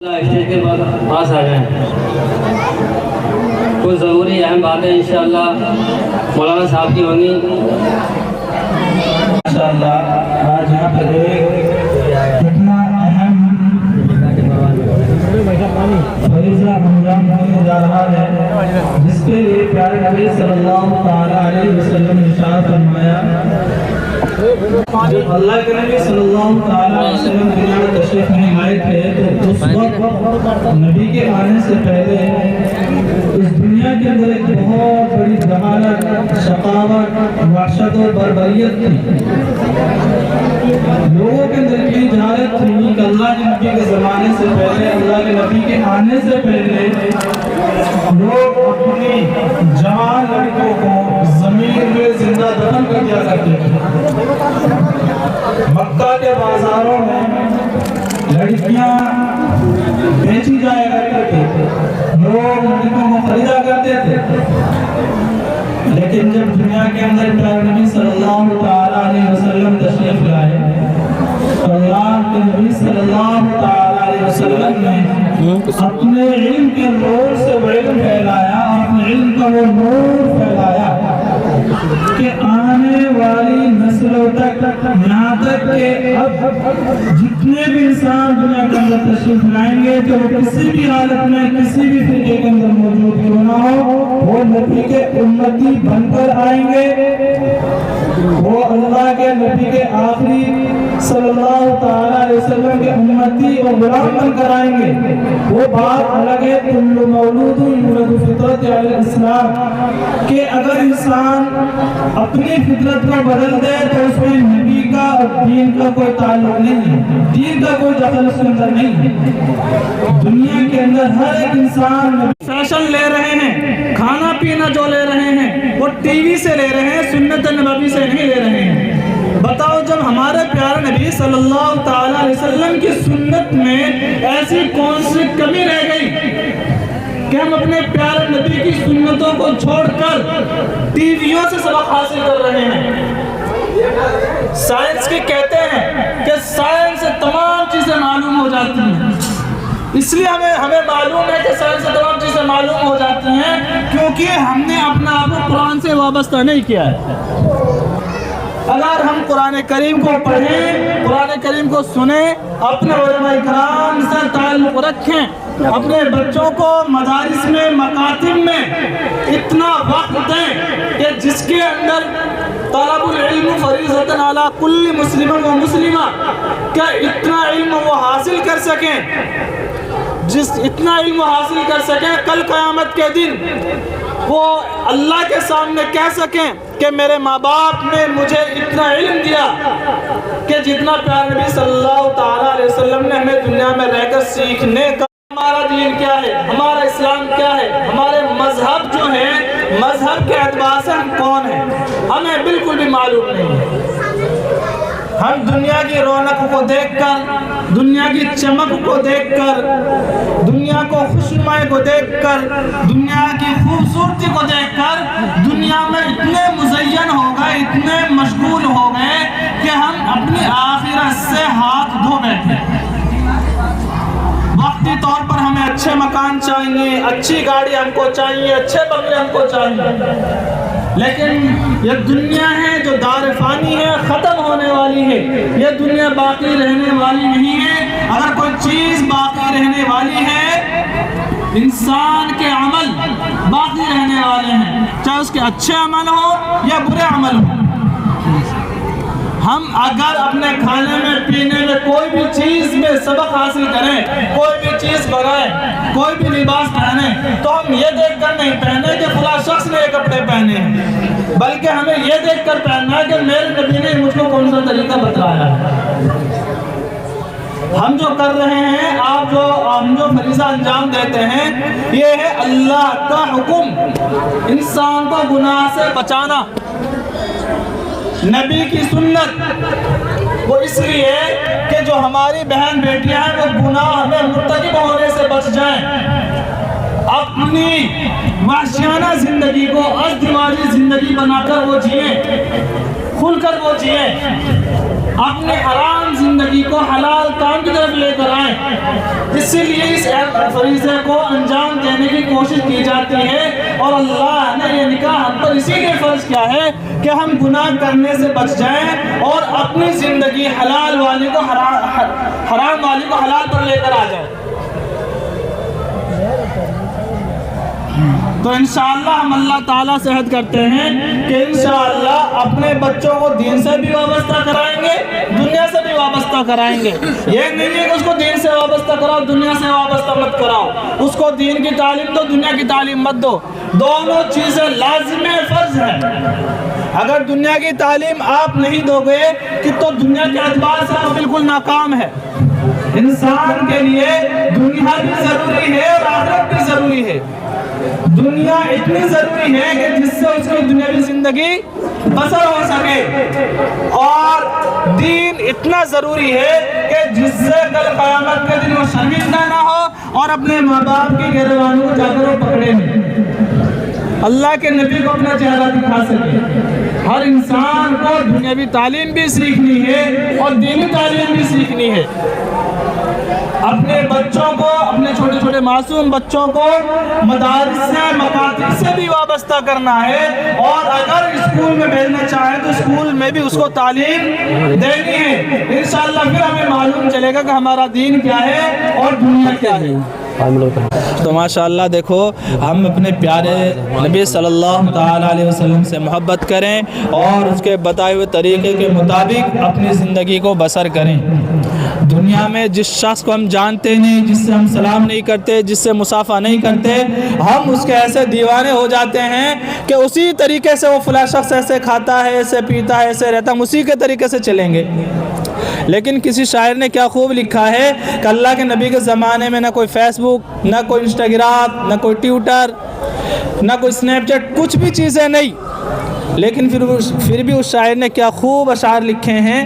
Stage کے پاس آ جائیں. کچھ ضروری اہم باتیں انشاءاللہ مولانا صاحب کی ہوں گی. ماشاءاللہ آج یہاں پر اتنا اہم فریضہ انجام ہونے جا رہا ہے جس کے لیے پیارے نبی صلی اللہ تعالیٰ علیہ وسلم نے ارشاد فرمایا. جب اللہ کے نبی صلی اللہ تعالیٰ علیہ وسلم دنیا میں تشریف نہیں آئے تھے تو اس وقت نبی کے آنے سے پہلے اس دنیا کے اندر ایک بہت بڑی جہالت، شقاوت، وحشت اور بربریت تھی. لوگوں کے اندر کی جہالت تھی کہ اللہ کے نبی کے زمانے سے پہلے، اللہ کے نبی کے آنے سے پہلے لوگ اپنی جوان لڑکوں کو زمین میں زندہ دفن کر دیا کرتے تھے. مکہ کے بازاروں میں لڑکیاں بیچی جایا کرتے تھے، لوگ لڑکوں کو خریدا کرتے تھے. لیکن جب دنیا کے اندر پیارے نبی صلی اللہ تعالیٰ علیہ وسلم تشریف لائے، اللہ کے نبی صلی اللہ تعالیٰ علیہ وسلم نے اپنے علم کے نور سے وہ علم پھیلایا، اپنے علم کا وہ نور پھیلایا کہ آنے والی نسلوں تک، یہاں تک کہ اب جتنے بھی انسان دنیا کے اندر تشریف لائیں گے تو وہ کسی بھی حالت میں کسی بھی فرقے کے اندر موجود کیوں نہ ہو، وہ نبی کے امتی بن کر آئیں گے. وہ اللہ کے نبی کے آخری صلی اللہ تعالیٰ علیہ وسلم کے امتی اور غلام بن کر آئیں گے. وہ بات الگ ہے کل مولود یولد فطرت علی الاسلام کہ اگر انسان اپنی فطرت کو بدل دے تو اس میں نبی کا اور دین کا کوئی تعلق نہیں ہے، دین کا کوئی دخل اس کے اندر نہیں ہے. دنیا کے اندر ہر ایک انسان فیشن لے رہے ہیں، کھانا پینا جو لے رہے ہیں وہ ٹی وی سے لے رہے ہیں، سنت نبوی سے نہیں لے رہے ہیں. بتاؤ جب ہمارے پیارے نبی صلی اللہ تعالیٰ علیہ وسلم کی سنت میں ایسی کون سی کمی رہ گئی کہ ہم اپنے پیارے نبی کی سنتوں کو چھوڑ کر ٹی ویوں سے سبق حاصل کر رہے ہیں. سائنس کے کہتے ہیں کہ سائنس سے تمام چیزیں معلوم ہو جاتی ہیں. اس لیے ہمیں معلوم ہے کہ سائنس سے تمام چیزیں معلوم ہو جاتی ہیں کیونکہ ہم نے اپنا آپ کو قرآن سے وابستہ نہیں کیا ہے. اگر ہم قرآن کریم کو پڑھیں، قرآن کریم کو سنیں، اپنے علماء کرام سے تعلق رکھیں، اپنے بچوں کو مدارس میں، مکاتب میں اتنا وقت دیں کہ جس کے اندر طلب العلم فریضۃ علی کل مسلم و مسلمہ کہ اتنا علم وہ حاصل کر سکیں، اتنا علم حاصل کر سکیں کل قیامت کے دن وہ اللہ کے سامنے کہہ سکیں کہ میرے ماں باپ نے مجھے اتنا علم دیا کہ جتنا پیارے نبی صلی اللہ تعالیٰ علیہ وسلم نے ہمیں دنیا میں رہ کر سیکھنے کا. ہمارا دین کیا ہے، ہمارا اسلام کیا ہے، ہمارے مذہب جو ہیں، مذہب کے اعتبار سے ہم کون ہیں ہمیں بالکل بھی معلوم نہیں ہے. ہم دنیا کی رونق کو دیکھ کر، دنیا کی چمک کو دیکھ کر، دنیا کو خوشنمائی کو دیکھ کر، دنیا کی خوبصورتی کو دیکھ کر دنیا میں اتنے مزین ہو گئے، اتنے مشغول ہو گئے کہ ہم اپنی آخرت سے ہاتھ دھو بیٹھے. وقتی طور پر ہمیں اچھے مکان چاہیے، اچھی گاڑی ہم کو چاہیے، اچھے بنگلے ہم کو چاہیے، لیکن یہ دنیا ہے جو دار فانی ہے، ختم ہونے والی ہے. یہ دنیا باقی رہنے والی نہیں ہے. اگر کوئی چیز باقی رہنے والی ہے، انسان کے عمل باقی رہنے والے ہیں، چاہے اس کے اچھے عمل ہو یا برے عمل ہو. ہم اگر اپنے کھانے میں، پینے میں، کوئی بھی چیز میں سبق حاصل کریں، کوئی بھی چیز بنائیں، کوئی بھی لباس پہنیں تو ہم یہ دیکھ کر نہیں پہنے کہ فلاں شخص نے یہ کپڑے پہنے ہیں، بلکہ ہمیں یہ دیکھ کر پہننا ہے کہ میرے نبی نے مجھ کو کون سا طریقہ بتلایا ہے. ہم جو کر رہے ہیں، ہم جو فریضہ انجام دیتے ہیں، یہ ہے اللہ کا حکم، انسان کو گناہ سے بچانا. نبی کی سنت وہ اس لیے کہ جو ہماری بہن بیٹیاں ہیں وہ گناہ میں مرتکب ہونے سے بچ جائیں، اپنی وحشیانہ زندگی کو ازدواجی زندگی بنا کر وہ جئیں. کھل کر وہ جئیں، اپنے حرام زندگی کو حلال کام کی طرف لے کر آئیں۔ اسی لیے اس فریضے کو انجام دینے کی کوشش کی جاتی ہے، اور اللہ نے یہ نکاح ہم پر اسی لیے فرض کیا ہے کہ ہم گناہ کرنے سے بچ جائیں اور اپنی زندگی حلال والی کو حرام والی کو حلال پر لے کر آ جائیں۔ تو انشاءاللہ ہم اللہ تعالیٰ سے عہد کرتے ہیں کہ انشاءاللہ اپنے بچوں کو دین سے بھی وابستہ کرائیں گے، دنیا سے بھی وابستہ کرائیں گے۔ یہ نہیں ہے کہ اس کو دین سے وابستہ کراؤ، دنیا سے وابستہ مت کراؤ، اس کو دین کی تعلیم دو، دنیا کی تعلیم مت دو، دونوں چیزیں لازم فرض ہیں۔ اگر دنیا کی تعلیم آپ نہیں دو گے کہ تو دنیا کے اعتبار سے آپ بالکل ناکام ہے۔ انسان کے لیے دنیا بھی ضروری ہے اور آخرت بھی ضروری ہے۔ دنیا اتنی ضروری ہے کہ جس سے اس کی دنیاوی زندگی بسر ہو سکے، اور دین اتنا ضروری ہے کہ جس سے کل قیامت کے دن وہ شرمندہ نہ ہو اور اپنے ماں باپ کے گھروالوں کو جا کر وہ پکڑے نہیں، اللہ کے نبی کو اپنا چہرہ دکھا سکے۔ ہر انسان کو دنیاوی تعلیم بھی سیکھنی ہے اور دینی تعلیم بھی سیکھنی ہے۔ اپنے بچوں کو، اپنے چھوٹے چھوٹے معصوم بچوں کو مدارس سے، مکاتب سے بھی وابستہ کرنا ہے، اور اگر اسکول میں بھیجنا چاہیں تو اسکول میں بھی اس کو تعلیم دینی ہے۔ انشاءاللہ پھر ہمیں معلوم چلے گا کہ ہمارا دین کیا ہے اور دنیا کیا ہے۔ تو ماشاءاللہ دیکھو، ہم اپنے پیارے نبی صلی اللہ تعالیٰ علیہ وسلم سے محبت کریں اور اس کے بتائے ہوئے طریقے کے مطابق اپنی زندگی کو بسر کریں۔ دنیا میں جس شخص کو ہم جانتے نہیں، جس سے ہم سلام نہیں کرتے، جس سے مصافحہ نہیں کرتے، ہم اس کے ایسے دیوانے ہو جاتے ہیں کہ اسی طریقے سے وہ فلاں شخص ایسے کھاتا ہے، ایسے پیتا ہے، ایسے رہتا ہے، ہم اسی کے طریقے سے چلیں گے۔ لیکن کسی شاعر نے کیا خوب لکھا ہے کہ اللہ کے نبی کے زمانے میں نہ کوئی فیس بک، نہ کوئی انسٹاگرام، نہ کوئی ٹویٹر، نہ کوئی اسنیپ چیٹ، کچھ بھی چیزیں نہیں، لیکن پھر بھی اس شاعر نے کیا خوب اشعار لکھے ہیں